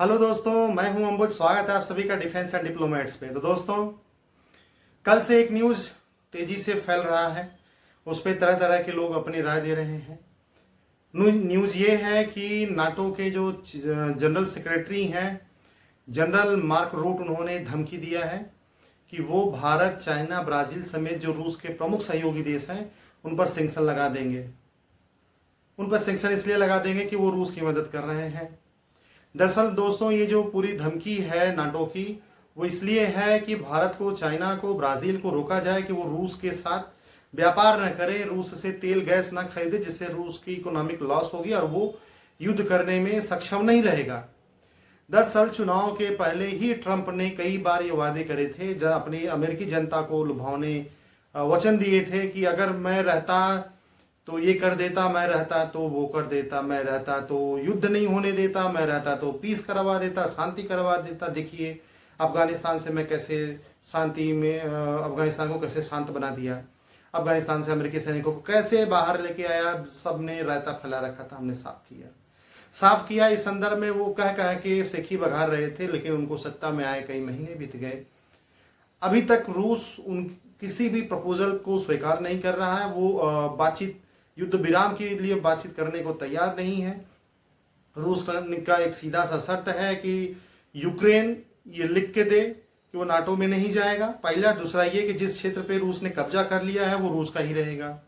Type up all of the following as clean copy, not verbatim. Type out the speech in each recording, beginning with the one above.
Hello दोस्तों, मैं हूं अंबुज। स्वागत है आप सभी का डिफेंस एंड डिप्लोमेट्स पे। तो दोस्तों, कल से एक न्यूज़ तेजी से फैल रहा है। उस पर तरह तरह के लोग अपनी राय दे रहे हैं। न्यूज़ ये है कि नाटो के जो जनरल सेक्रेटरी हैं, जनरल मार्क रूट, उन्होंने धमकी दिया है कि वो भारत, चाइना, ब्राज़ील समेत जो रूस के प्रमुख सहयोगी देश हैं उन पर सैंक्शन लगा देंगे। उन पर सैंक्शन इसलिए लगा देंगे कि वो रूस की मदद कर रहे हैं। दरअसल दोस्तों, ये जो पूरी धमकी है नाटो की, वो इसलिए है कि भारत को, चाइना को, ब्राज़ील को रोका जाए कि वो रूस के साथ व्यापार न करे, रूस से तेल गैस ना खरीदे, जिससे रूस की इकोनॉमिक लॉस होगी और वो युद्ध करने में सक्षम नहीं रहेगा। दरअसल चुनाव के पहले ही ट्रंप ने कई बार ये वादे करे थे, जब अपनी अमेरिकी जनता को लुभावने वचन दिए थे कि अगर मैं रहता तो ये कर देता, मैं रहता तो वो कर देता, मैं रहता तो युद्ध नहीं होने देता, मैं रहता तो पीस करवा देता, शांति करवा देता। देखिए अफगानिस्तान से मैं कैसे शांति में अफगानिस्तान को कैसे शांत बना दिया, अफगानिस्तान से अमेरिकी सैनिकों को कैसे बाहर लेके आया। सबने रायता फैला रखा था, हमने साफ किया। इस संदर्भ में वो कह के सेखी बघार रहे थे, लेकिन उनको सत्ता में आए कई महीने बीत गए। अभी तक रूस उन किसी भी प्रपोजल को स्वीकार नहीं कर रहा है। वो बातचीत, युद्ध विराम के लिए बातचीत करने को तैयार नहीं है। रूस का एक सीधा सा शर्त है कि यूक्रेन ये लिख के दे कि वो नाटो में नहीं जाएगा, पहला। दूसरा ये कि जिस क्षेत्र पे रूस ने कब्जा कर लिया है वो रूस का ही रहेगा।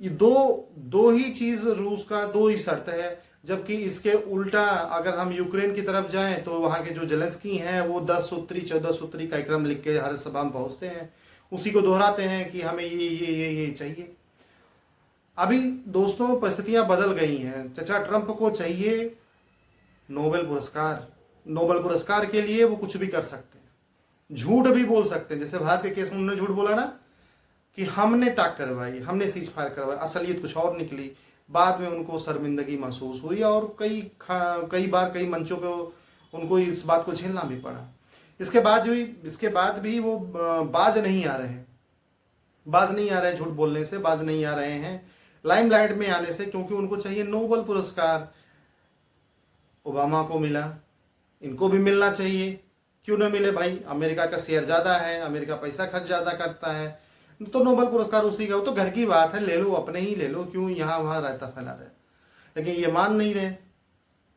ये दो ही चीज रूस का, दो ही शर्त है। जबकि इसके उल्टा अगर हम यूक्रेन की तरफ जाएं तो वहां के जो जेलेंस्की हैं वो 10 सूत्री 14 सूत्री कार्यक्रम लिख के हर सभा में पहुंचते हैं, उसी को दोहराते हैं कि हमें ये चाहिए। अभी दोस्तों परिस्थितियां बदल गई हैं। चचा ट्रंप को चाहिए नोबेल पुरस्कार। नोबेल पुरस्कार के लिए वो कुछ भी कर सकते हैं, झूठ भी बोल सकते हैं। जैसे भारत के केस में उन्होंने झूठ बोला ना कि हमने टाक करवाई, हमने सीज फायर करवाई, असलियत कुछ और निकली। बाद में उनको शर्मिंदगी महसूस हुई और कई बार कई मंचों पे उनको इस बात को झेलना भी पड़ा। इसके बाद भी वो बाज नहीं आ रहे हैं, झूठ बोलने से बाज नहीं आ रहे हैं लाइमलाइट में आने से, क्योंकि उनको चाहिए नोबेल पुरस्कार। ओबामा को मिला, इनको भी मिलना चाहिए। क्यों ना मिले भाई, अमेरिका का शेयर ज़्यादा है, अमेरिका पैसा खर्च ज़्यादा करता है, तो नोबेल पुरस्कार उसी का। वो तो घर की बात है, ले लो, अपने ही ले लो, क्यों यहाँ वहाँ रायता फैला रहे। लेकिन ये मान नहीं रहे,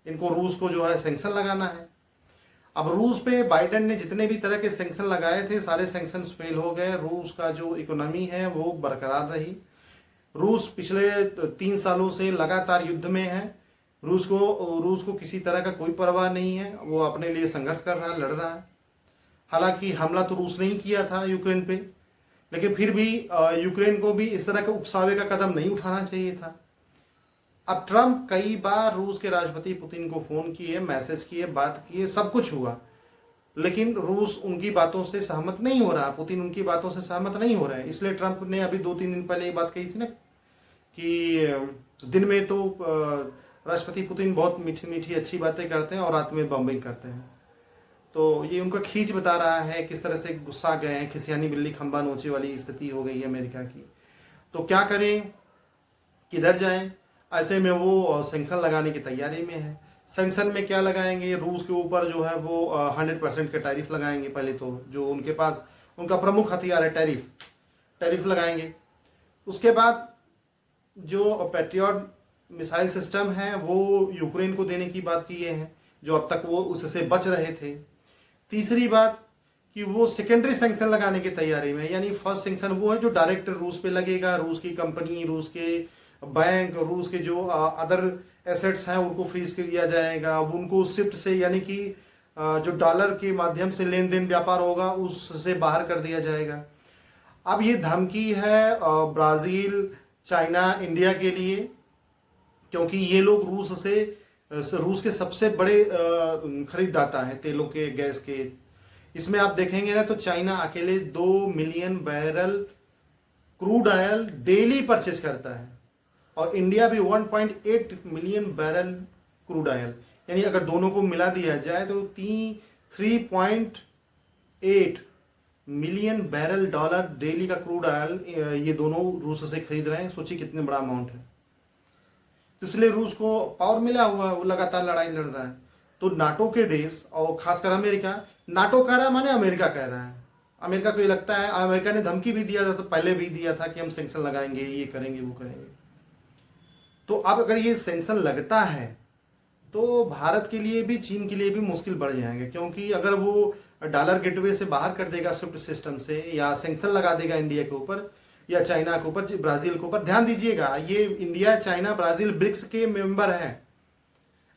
इनको रूस को जो है सैंक्शन लगाना है। अब रूस पे बाइडेन ने जितने भी तरह के सैंक्शन लगाए थे, सारे सैंक्शन फेल हो गए। रूस का जो इकोनॉमी है वो बरकरार रही। रूस पिछले 3 सालों से लगातार युद्ध में है। रूस को किसी तरह का कोई परवाह नहीं है, वो अपने लिए संघर्ष कर रहा है, लड़ रहा है। हालांकि हमला तो रूस ने ही किया था यूक्रेन पे, लेकिन फिर भी यूक्रेन को भी इस तरह के उकसावे का कदम नहीं उठाना चाहिए था। अब ट्रंप कई बार रूस के राष्ट्रपति पुतिन को फोन किए, मैसेज किए, बात किए, सब कुछ हुआ, लेकिन रूस उनकी बातों से सहमत नहीं हो रहा, पुतिन उनकी बातों से सहमत नहीं हो रहे हैं। इसलिए ट्रंप ने अभी 2-3 दिन पहले ये बात कही थी ना कि दिन में तो राष्ट्रपति पुतिन बहुत मीठी मीठी अच्छी बातें करते हैं और रात में बॉम्बिंग करते हैं। तो ये उनका खींच बता रहा है किस तरह से गुस्सा गए हैं, खिसियानी बिल्ली खंबा नोचे वाली स्थिति हो गई है अमेरिका की। तो क्या करें, किधर जाएं? ऐसे में वो सैंक्शन लगाने की तैयारी में है। सैंक्शन में क्या लगाएंगे? रूस के ऊपर जो है वो 100% के टैरिफ लगाएंगे। पहले तो जो उनके पास उनका प्रमुख हथियार है टैरिफ लगाएंगे। उसके बाद जो पैट्रियट मिसाइल सिस्टम है वो यूक्रेन को देने की बात की है, जो अब तक वो उससे बच रहे थे। तीसरी बात कि वो सेकेंडरी सैंक्शन लगाने की तैयारी में, यानी फर्स्ट सैंक्शन वो है जो डायरेक्ट रूस पे लगेगा। रूस की कंपनी, रूस के बैंक, रूस के जो अदर एसेट्स हैं उनको फ्रीज कर दिया जाएगा। अब उनको शिफ्ट से, यानी कि जो डॉलर के माध्यम से लेन देन व्यापार होगा उससे बाहर कर दिया जाएगा। अब ये धमकी है ब्राज़ील, चाइना, इंडिया के लिए, क्योंकि ये लोग रूस के सबसे बड़े खरीददाता हैं तेलों के, गैस के। इसमें आप देखेंगे ना तो चाइना अकेले 2 million barrel crude oil daily purchase करता है और इंडिया भी 1.8 मिलियन बैरल क्रूड ऑयल, यानी अगर दोनों को मिला दिया जाए तो 3.8 मिलियन बैरल डॉलर डेली का क्रूड ऑयल ये दोनों रूस से खरीद रहे हैं। सोचिए कितने बड़ा अमाउंट है। तो इसलिए रूस को पावर मिला हुआ है, वो लगातार लड़ाई लड़ रहा है। तो नाटो के देश और खासकर अमेरिका, नाटो कह रहा है माने अमेरिका कह रहा है। अमेरिका को ये लगता है, अमेरिका ने धमकी भी दिया था, तो पहले भी दिया था कि हम सैंक्शन लगाएंगे, ये करेंगे, वो करेंगे। तो अब अगर ये सैंक्शन लगता है तो भारत के लिए भी, चीन के लिए भी मुश्किल बढ़ जाएंगे, क्योंकि अगर वो डॉलर गेटवे से बाहर कर देगा स्विफ्ट सिस्टम से, या सैंक्शन लगा देगा इंडिया के ऊपर या चाइना के ऊपर, ब्राजील के ऊपर। ध्यान दीजिएगा, ये इंडिया, चाइना, ब्राजील ब्रिक्स के मेंबर हैं।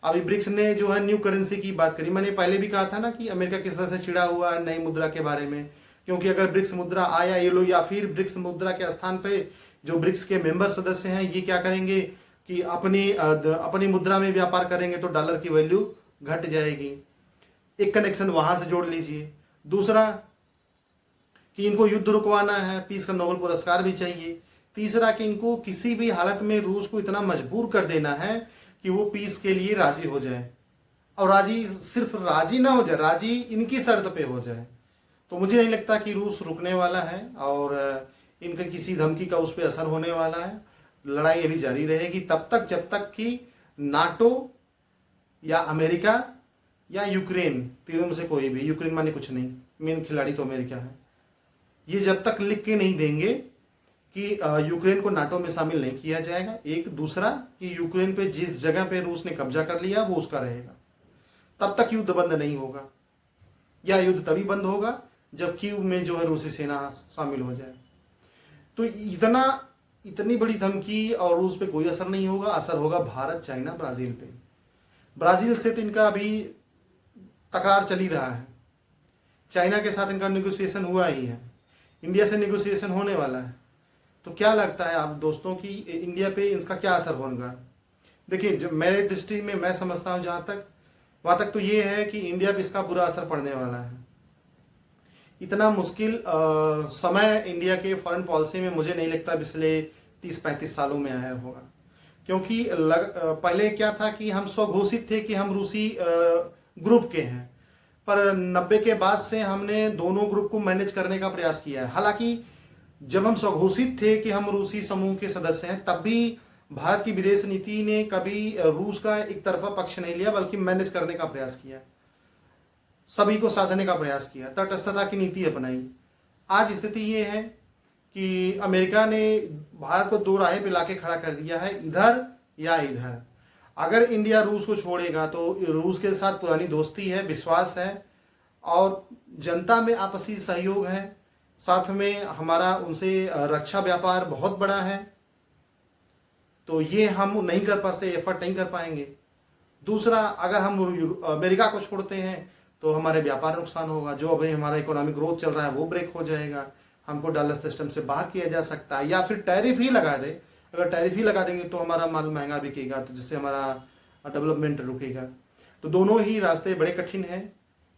अभी ब्रिक्स ने जो है न्यू करेंसी की बात करी। मैंने पहले भी कहा था ना कि अमेरिका किस तरह से चिड़ा हुआ है नई मुद्रा के बारे में, क्योंकि अगर ब्रिक्स मुद्रा आया ये लोग, या फिर ब्रिक्स मुद्रा के स्थान पे जो ब्रिक्स के मेंबर सदस्य हैं ये क्या करेंगे कि अपनी मुद्रा में व्यापार करेंगे, तो डॉलर की वैल्यू घट जाएगी। एक कनेक्शन वहां से जोड़ लीजिए। दूसरा कि इनको युद्ध रुकवाना है, पीस का नोबेल पुरस्कार भी चाहिए। तीसरा कि इनको किसी भी हालत में रूस को इतना मजबूर कर देना है कि वो पीस के लिए राजी हो जाए, और राजी सिर्फ राजी ना हो जाए, राजी इनकी शर्त पे हो जाए। तो मुझे नहीं लगता कि रूस रुकने वाला है, और इनका किसी धमकी का उस पर असर होने वाला है। लड़ाई अभी जारी रहेगी तब तक जब तक कि नाटो या अमेरिका या यूक्रेन, तीनों में से कोई भी, यूक्रेन माने कुछ नहीं, मेन खिलाड़ी तो अमेरिका है, ये जब तक लिख के नहीं देंगे कि यूक्रेन को नाटो में शामिल नहीं किया जाएगा। एक दूसरा कि यूक्रेन पे जिस जगह पे रूस ने कब्जा कर लिया वो उसका रहेगा, तब तक युद्ध बंद नहीं होगा। या युद्ध तभी बंद होगा जब कीव में जो है रूसी सेना शामिल हो जाए। तो इतनी बड़ी धमकी और रूस पे कोई असर नहीं होगा, असर होगा भारत, चाइना, ब्राजील पे। ब्राजील से तो इनका अभी तकरार चल ही रहा है, चाइना के साथ इनका नेगोशिएशन हुआ ही है, इंडिया से नेगोशिएशन होने वाला है। तो क्या लगता है आप दोस्तों कि इंडिया पे इसका क्या असर होगा? देखिए, जो मेरे दृष्टि में मैं समझता हूँ जहाँ तक, वहाँ तक तो ये है कि इंडिया पे इसका बुरा असर पड़ने वाला है। इतना मुश्किल समय इंडिया के फॉरेन पॉलिसी में मुझे नहीं लगता पिछले 30-35 सालों में आया होगा। क्योंकि पहले क्या था कि हम स्वघोषित थे कि हम रूसी ग्रुप के हैं, पर 90 के बाद से हमने दोनों ग्रुप को मैनेज करने का प्रयास किया है। हालांकि जब हम स्वघोषित थे कि हम रूसी समूह के सदस्य हैं, तब भी भारत की विदेश नीति ने कभी रूस का एक तरफा पक्ष नहीं लिया, बल्कि मैनेज करने का प्रयास किया, सभी को साधने का प्रयास किया, तटस्थता की नीति अपनाई। आज स्थिति ये है कि अमेरिका ने भारत को दो राहें पे लाके खड़ा कर दिया है, इधर या इधर। अगर इंडिया रूस को छोड़ेगा तो रूस के साथ पुरानी दोस्ती है, विश्वास है, और जनता में आपसी सहयोग है, साथ में हमारा उनसे रक्षा व्यापार बहुत बड़ा है। तो ये हम नहीं कर पाते, एफर्ट नहीं कर पाएंगे। दूसरा, अगर हम अमेरिका को छोड़ते हैं तो हमारे व्यापार नुकसान होगा, जो अभी हमारा इकोनॉमिक ग्रोथ चल रहा है वो ब्रेक हो जाएगा, हमको डॉलर सिस्टम से बाहर किया जा सकता है, या फिर टैरिफ ही लगा दे। अगर टैरिफ ही लगा देंगे तो हमारा माल महंगा बिकेगा, तो जिससे हमारा डेवलपमेंट रुकेगा। तो दोनों ही रास्ते बड़े कठिन हैं।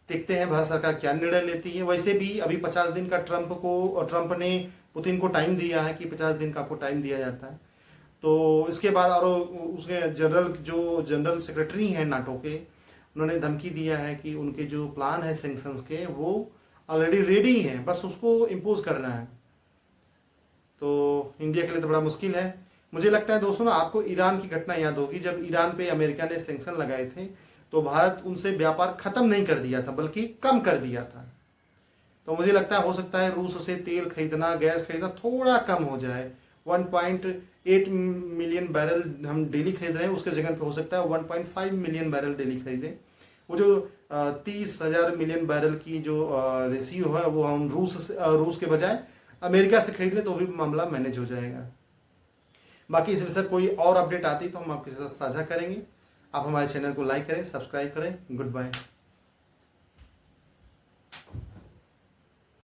देखते हैं भारत सरकार क्या निर्णय लेती है। वैसे भी अभी 50 दिन का ट्रंप ने पुतिन को टाइम दिया है कि 50 दिन का आपको टाइम दिया जाता है। तो इसके बाद और उसके जनरल सेक्रेटरी हैं नाटो के, उन्होंने धमकी दिया है कि उनके जो प्लान है सैंक्शंस के वो ऑलरेडी रेडी हैं, बस उसको इम्पोज करना है। तो इंडिया के लिए तो बड़ा मुश्किल है। मुझे लगता है दोस्तों ना, आपको ईरान की घटना याद होगी। जब ईरान पे अमेरिका ने सैंक्शन लगाए थे तो भारत उनसे व्यापार खत्म नहीं कर दिया था, बल्कि कम कर दिया था। तो मुझे लगता है हो सकता है रूस से तेल खरीदना, गैस खरीदना थोड़ा कम हो जाए। 1.8 मिलियन बैरल हम डेली खरीद रहे हैं, उसके जगह पे हो सकता है 1.5 मिलियन बैरल डेली खरीदें। वो जो 30,000 मिलियन बैरल की जो रेशियो है वो हम रूस के बजाय अमेरिका से खरीद ले तो भी मामला मैनेज हो जाएगा। बाकी इस विषय कोई और अपडेट आती तो हम आपके साथ साझा करेंगे। आप हमारे चैनल को लाइक करें, सब्सक्राइब करें। Good bye.